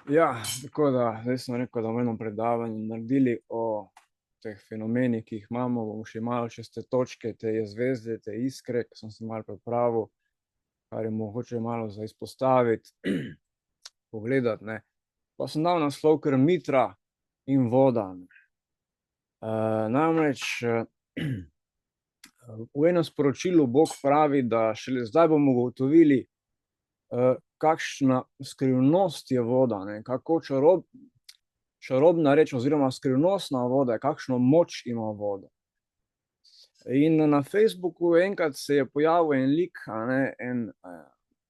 Ja, tako da zdaj sem rekel, da bomo eno predavanje naredili o teh fenomenih, ki jih imamo. Bomo še malo čez te točke, te zvezde, te iskre, ki sem se malo pripravil, kar je mogoče malo za izpostaviti, pogledati, ne. Pa sem dal naslov kar Mitra in voda. Namreč v enem sporočilu Bog pravi, da šele zdaj bomo ugotovili, kakšna skrivnost je voda, ne, kako čarobna reč oziroma skrivnostna voda, kakšno moč ima voda. In na Facebooku enkrat se je pojavil en lik,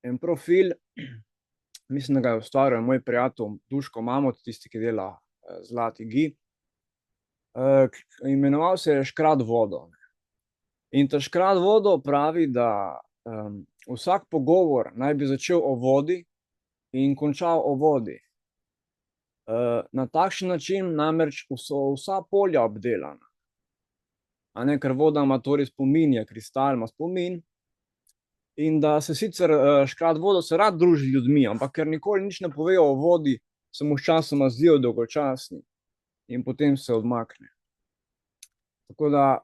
en profil, mislim, da ga je ustvaril moj prijatelj Duško Mamut, tisti, ki dela Zlati Gi. Imenoval se je Škrat vodo. In ta Škrat vodo pravi, da vsak pogovor naj bi začel o vodi in končal o vodi. Na takšen način namreč so vsa polja obdelana. Ker voda ima torej spomin, je kristal, ima spomin. In da se sicer Škrat vodo se rad druži z ljudmi, ampak ker nikoli nič ne povejo o vodi, se mu sčasoma zdijo dolgočasni in potem se odmakne. Tako da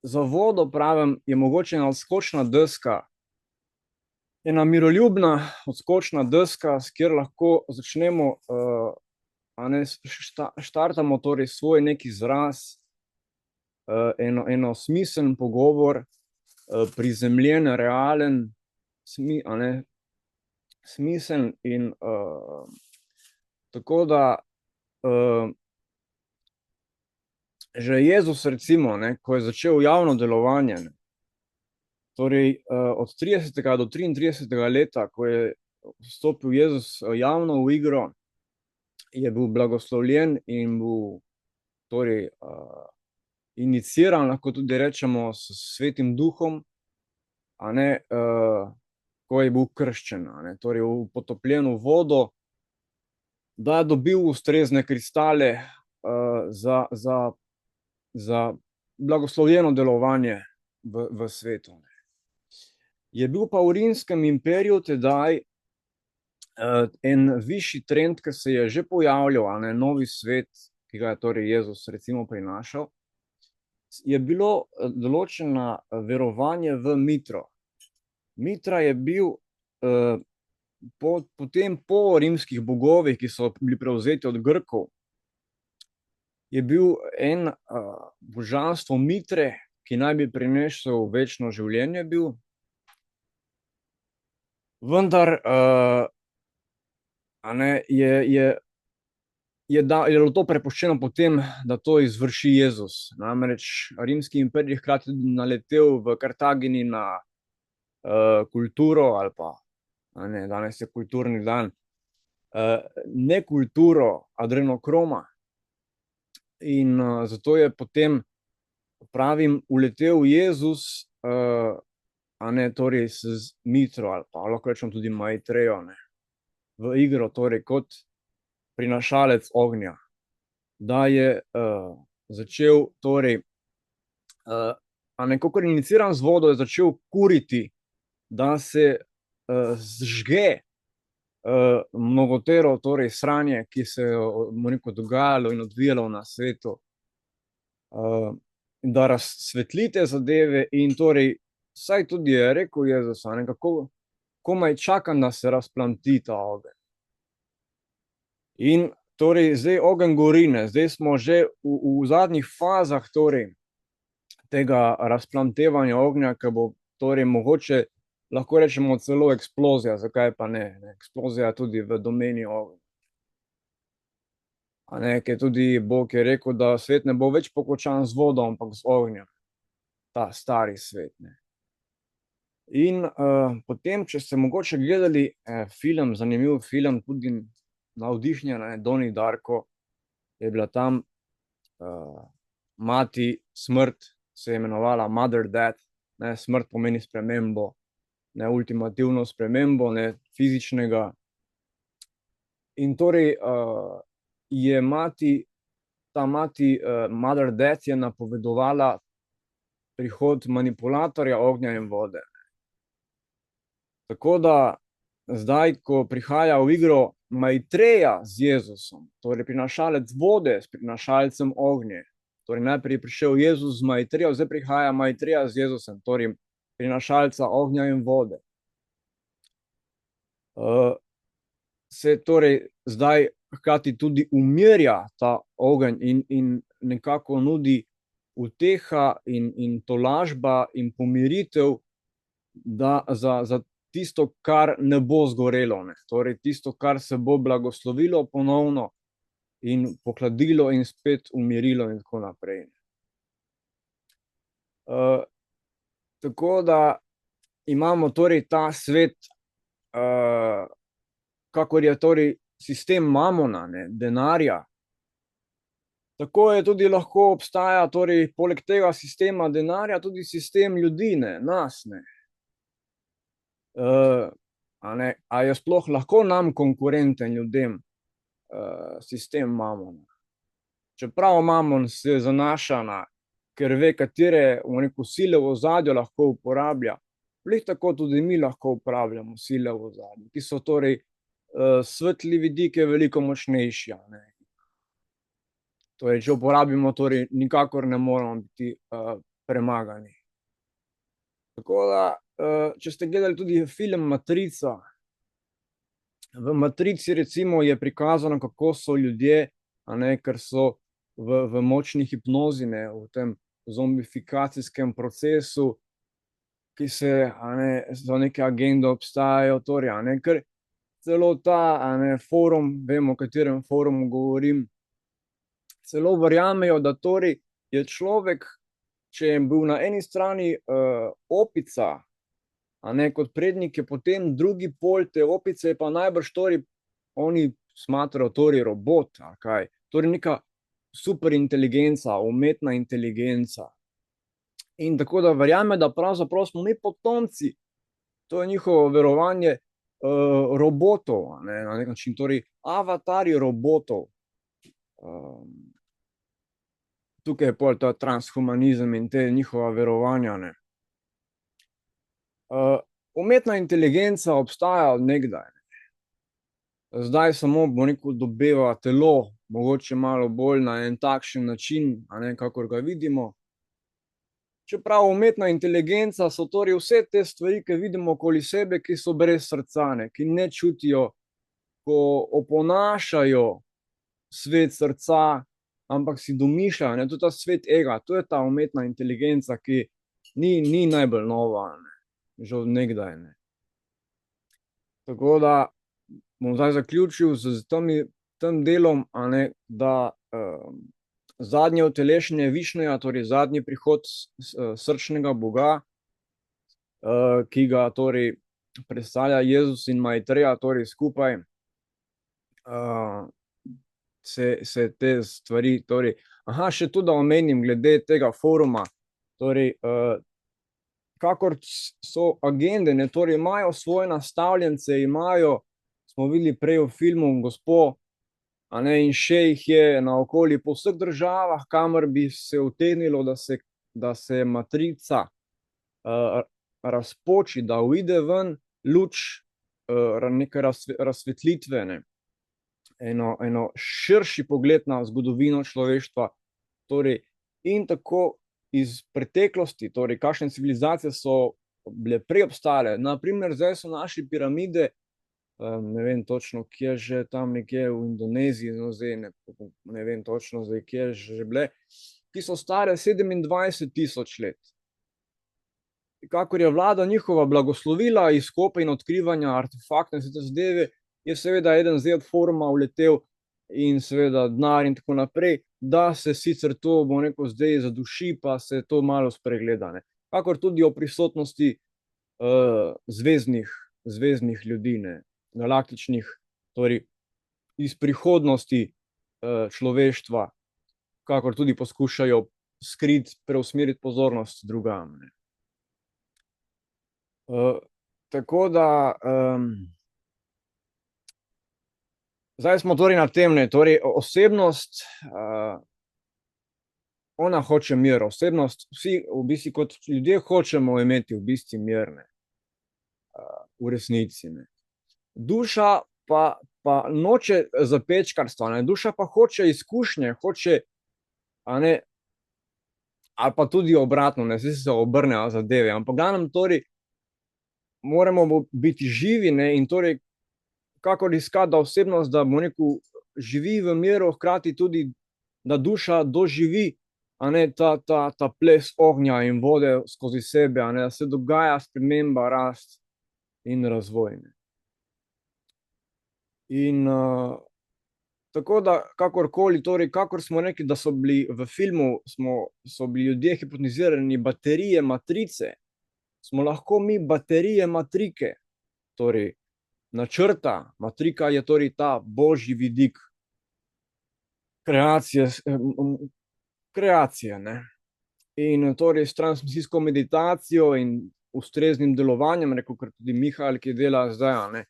za vodo, pravim, je mogoče ena odskočna deska, ena miroljubna odskočna deska, s kjer lahko začnemo, štartamo torej svoj neki izraz, eno smiseln pogovor, prizemljen, realen, smiseln in tako da že Jezus recimo, ne, ko je začel javno delovanje, torej od 30. do 33. leta, ko je vstopil Jezus javno v igro, je bil blagoslovljen in bil torej iniciiran, lahko tudi rečemo, s Svetim duhom, ko je bil krščen, torej potopljen v vodo, da je dobil ustrezne kristale za blagoslovljeno delovanje v svetu. Je bil pa v Rimskem imperiju tedaj en višji trend, ki se je že pojavljal, novi svet, ki ga je torej Jezus recimo prinašal, je bilo določeno verovanje v Mitro. Mitra je bil potem po rimskih bogovih, ki so bili prevzeti od Grkov, je bil en božanstvo Mitre, ki naj bi prinesel večno življenje bil. Vendar je bilo to prepuščeno potem, da to izvrši Jezus. Namreč Rimski imperij je hkrati naletel v Kartagini na kulturo ali pa, danes je kulturni dan, nekulturo adrenokroma. In zato je potem, pravim, uletel Jezus, torej z Mitro ali pa lahko rečemo tudi Maitrejo, v igro, torej kot prinašalec ognja, da je začel torej, kakor iniciran z vodo, je začel kuriti, da se zžge mnogotero torej sranje, ki se je dogajalo in odvijalo na svetu, da razsvetlite zadeve in torej, saj tudi je rekel Jezus, kako komaj čakam, da se razplamti ta ogenj. In torej zdaj ogenj gori, zdaj smo že v zadnjih fazah torej tega razplamtevanja ognja, ki bo torej mogoče, lahko rečemo celo eksplozija, zakaj pa ne, eksplozija tudi v domeni ognja. Ker tudi Bog je rekel, da svet ne bo več pokončan z vodo, ampak z ognjem. Ta stari svet, In potem, če ste mogoče gledali film, zanimiv film, tudi navdihnjen, Donnie Darko, je bila tam mati smrt, se je imenovala Mother Death, smrt pomeni spremembo, ultimativno spremembo, fizičnega. In torej je ta mati Mother Death je napovedovala prihod manipulatorja ognja in vode. Tako da zdaj, ko prihaja v igro Maitreja z Jezusom, torej prinašalec vode s prinašalcem ognja. Torej najprej je prišel Jezus z Maitrejo, zdaj prihaja Maitreja z Jezusom, torej prinašalca ognja in vode. Se torej zdaj hkrati tudi umirja ta ogenj in nekako nudi uteha in tolažba in pomiritev za tisto, kar ne bo zgorelo, ne. Torej tisto, kar se bo blagoslovilo ponovno in pohladilo in spet umirilo in tako naprej. Tako da imamo torej ta svet, kakor je torej sistem mamona, ne, denarja. Tako je tudi lahko obstaja torej poleg tega sistema denarja tudi sistem ljudi, ne, nas, ne. A ne, a je sploh lahko nam konkurenten ljudem, sistem mamona? Čeprav mamon se zanaša na, ker ve, katere, bom rekel, sile v ozadju lahko uporablja, glih tako tudi mi lahko uporabljamo sile v ozadju, ki so torej, svetli vidik je veliko močnejši, a ne. Torej, če uporabimo, torej nikakor ne moremo biti, premagani. Tako da, če ste gledali tudi film Matrica, v Matrici recimo je prikazano, kako so ljudje, a ne, ker so v močni hipnozi, ne, v tem zombifikacijskem procesu, ki se, a ne, za neke agende obstajajo, torej, a ne, ker celo ta, a ne, forum, vemo, o katerem forumu govorim, celo verjamejo, da torej je človek, če je bil na eni strani, opica, a ne, kot prednik, je potem drugi pol te opice je pa najbrž torej oni smatrajo torej robot, ali kaj. Torej neka superinteligenca, umetna inteligenca. In tako da verjame, da pravzaprav smo mi potomci, to je njihovo verovanje, robotov, a ne, na neki način, torej avatarji robotov. Tukaj je pol ta transhumanizem in te njihova verovanja, ne. Umetna inteligenca obstaja od nekdaj. Zdaj samo, bom rekel, dobeva telo, mogoče malo bolj na en takšen način, a ne, kakor ga vidimo. Čeprav umetna inteligenca so torej vse te stvari, ki vidimo okoli sebe, ki so brez srca, ne, ki ne čutijo, ko oponašajo svet srca, ampak si domišljajo, ne, to je ta svet ega, to je ta umetna inteligenca, ki ni najbolj nova, ne, že od nekdaj, ne. Tako da bom zdaj zaključil s tem delom, a ne, da, zadnje utelešenje Višnija, torej zadnji prihod srčnega Boga, ki ga torej predstavlja Jezus in Maitreja, torej skupaj, se te stvari torej, še to, da omenim glede tega foruma, torej, kakor so agende, ne, torej imajo svoje nastavljence, imajo, smo videli prej v filmu, gospo, a ne, in še jih je naokoli po vseh državah, kamor bi se utegnilo, da se Matrica, razpoči, da uide ven luč, neke razsvetlitve, ne. Eno širši pogled na zgodovino človeštva, torej in tako iz preteklosti, torej kakšne civilizacije so bile prej obstale, na primer zdaj so našli piramide, ne vem točno, kje že, tam nekje v Indoneziji, no, zdaj ne vem točno zdaj, kje že bile, ki so stare 27 000 let. Kakor je vlada njihova blagoslovila izkope in odkrivanja artefaktov in vse te zadeve, je seveda eden zdaj od foruma uletel in seveda denar in tako naprej, da se sicer to, bom rekel, zdaj zaduši, pa se to malo spregleda, ne. Kakor tudi o prisotnosti, zvezdnih ljudi, ne, galaktičnih, torej iz prihodnosti, človeštva, kakor tudi poskušajo skriti, preusmeriti pozornost drugam, ne. Tako da, zdaj smo torej na tem, ne, torej osebnost, ona hoče mir, osebnost, vsi v bistvu kot ljudje hočemo imeti v bistvu mir, ne, v resnici, ne. Duša pa pa noče zapečkarstva, ne, duša pa hoče izkušnje, hoče, ali pa tudi obratno, ne, se obrnejo zadeve, ampak glavnem torej moramo biti živi, ne, in torej kakor iskati, da osebnost, da bo rekel, živi v miru, hkrati tudi, da duša doživi, ta ples ognja in vode skozi sebe, da se dogaja sprememba, rast in razvoj. In tako da, kakorkoli, torej, kakor smo rekli, da so bili v filmu, so bili ljudje hipnotizirani, baterije, matrice, smo lahko mi baterije, matrike, torej načrta, matrika je torej ta božji vidik kreacije, ne. In torej s transmisijsko meditacijo in ustreznim delovanjem, rekel, kar tudi Mihael, ki dela zdaj, ne,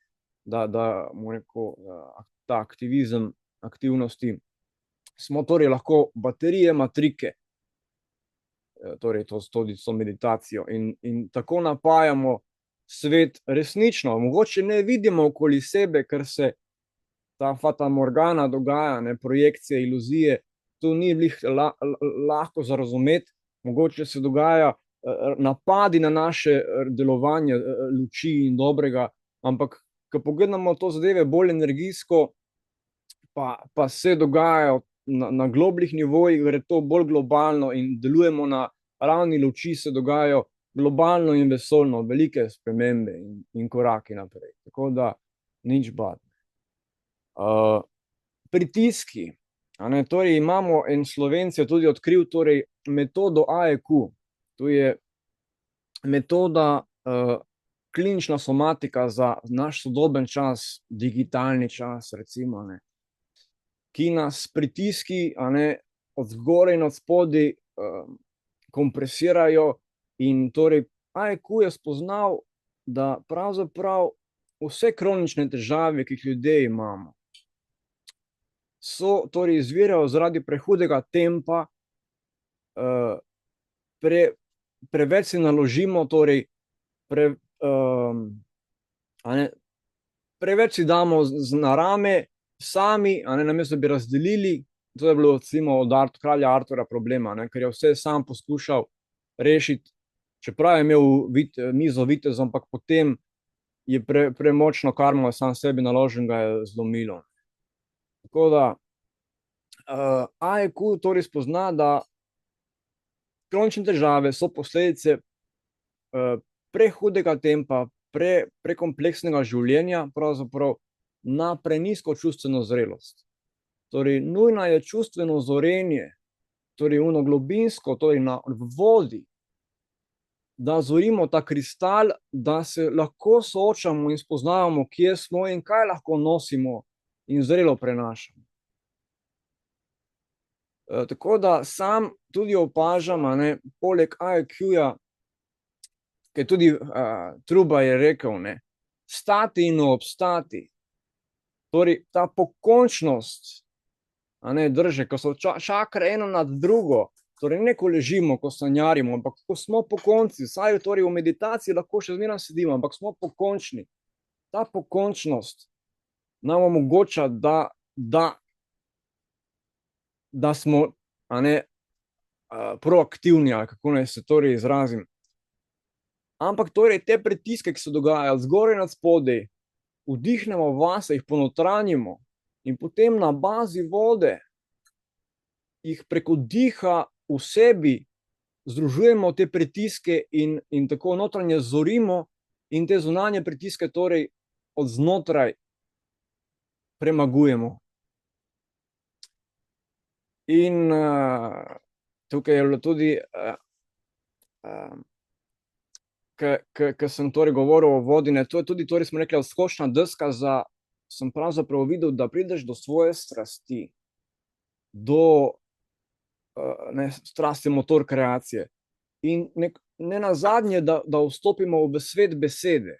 da mu rekel, ta aktivizem, aktivnosti, smo torej lahko baterije, matrike, torej tudi s to meditacijo in tako napajamo svet resnično. Mogoče ne vidimo okoli sebe, ker se ta fata morgana dogaja, ne, projekcije, iluzije, to ni lahko za razumeti, mogoče se dogaja napadi na naše delovanje luči in dobrega, ampak ko pogledamo to zadeve bolj energijsko, pa se dogajajo na globljih nivojih, gre to bolj globalno in delujemo na ravni luči, se dogajajo globalno in vesoljno velike spremembe in koraki naprej. Tako da nič bati. Pritiski. Torej imamo, en Slovenec je tudi odkril torej metodo AEQ. To je metoda klinična somatika za naš sodoben čas, digitalni čas, recimo, ne, ki nas pritiski, od zgoraj in od spodaj kompresirajo in torej AEQ je spoznal, da pravzaprav vse kronične težave, ki jih ljudje imamo, torej izvirajo zaradi prehudega tempa, preveč si naložimo, torej preveč si damo na rame sami, namesto bi razdelili. To je bilo recimo od kralja Artura problema, ker je vse sam poskušal rešiti, čeprav je imel mizo vitezov, ampak potem je premočno karmo sam sebi naložil in ga je zlomilo. Tako da AEQ torej spozna, da kronične težave so posledice prehudega tempa, prekompleksnega življenja, pravzaprav na prenizko čustveno zrelost. Torej, nujno je čustveno zorenje, torej globinsko, torej v vodi, da zorimo ta kristal, da se lahko soočamo in spoznavamo, kje smo in kaj lahko nosimo in zrelo prenašamo. Tako da sam tudi opažam, poleg AEQ-ja, ker tudi Truba je rekel, stati in obstati. Torej, ta pokončnost, drže, ko so čakre eno nad drugo, torej ne ko ležimo, ko sanjarimo, ampak ko smo pokonci, saj torej v meditaciji lahko še zmeraj sedimo, ampak smo pokončni. Ta pokončnost nam omogoča, da smo proaktivni, ali kako naj se torej izrazim. Ampak torej te pritiske, ki se dogajajo zgoraj nad spodaj, vdihnemo vase, jih ponotranjimo in potem na bazi vode jih preko diha v sebi združujemo te pritiske in tako notranje zorimo in te zunanje pritiske torej od znotraj premagujemo. In tukaj je bilo tudi, ko sem torej govoril o vodi, to je tudi, torej smo rekli, odskočna deska sem pravzaprav videl, da prideš do svoje strasti, do strasti motor kreacije in ne nazadnje, da vstopimo v svet besede.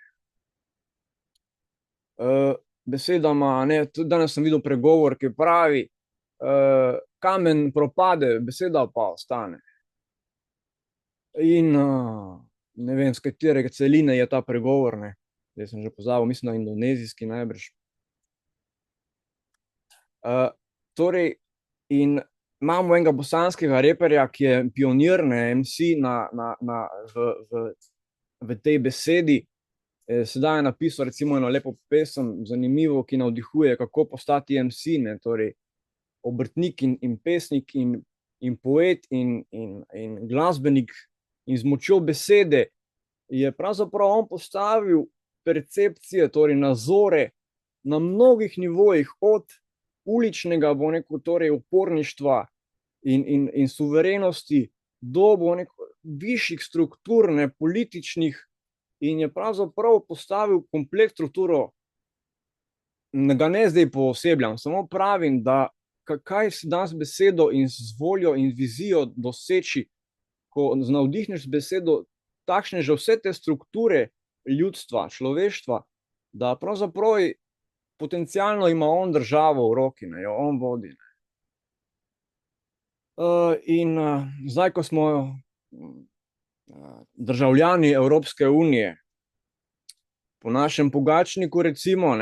Besedama, tudi danes sem videl pregovor, ki pravi, kamen propade, beseda pa ostane. In ne vem, z katerega celine je ta pregovor, zdaj sem že pozabil, mislim na indonezijski najbrž. Torej, in imamo enega bosanskega reperja, ki je pionir, MC v tej besedi. Sedaj je napisal recimo eno lepo pesem, zanimivo, ki navdihuje, kako postati MC, torej obrtnik in pesnik in poet in glasbenik in z močjo besede je pravzaprav on postavil percepcije, torej nazore na mnogih nivojih, od uličnega, torej uporništva in suverenosti do višjih struktur, političnih, in je pravzaprav postavil komplet strukturo. Ga ne zdaj poosebljam, samo pravim, da kaj se da z besedo in z voljo in vizijo doseči, ko navdihneš z besedo takšne že vse te strukture ljudstva, človeštva, da pravzaprav potencialno ima on državo v roki, jo on vodi. In zdaj, ko smo državljani Evropske unije, po našem Pogačniku recimo,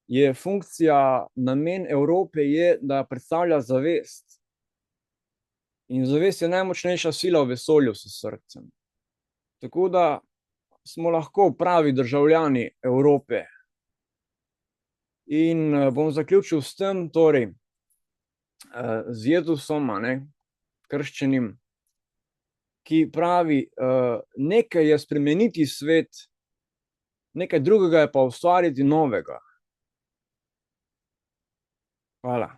je funkcija, namen Evrope je, da predstavlja zavest. In zavest je najmočnejša sila v vesolju s srcem. Tako da smo lahko pravi državljani Evrope. In bom zaključil s tem, torej, z Jezusom, krščenim, ki pravi, nekaj je spremeniti svet, nekaj drugega je pa ustvariti novega. Hvala.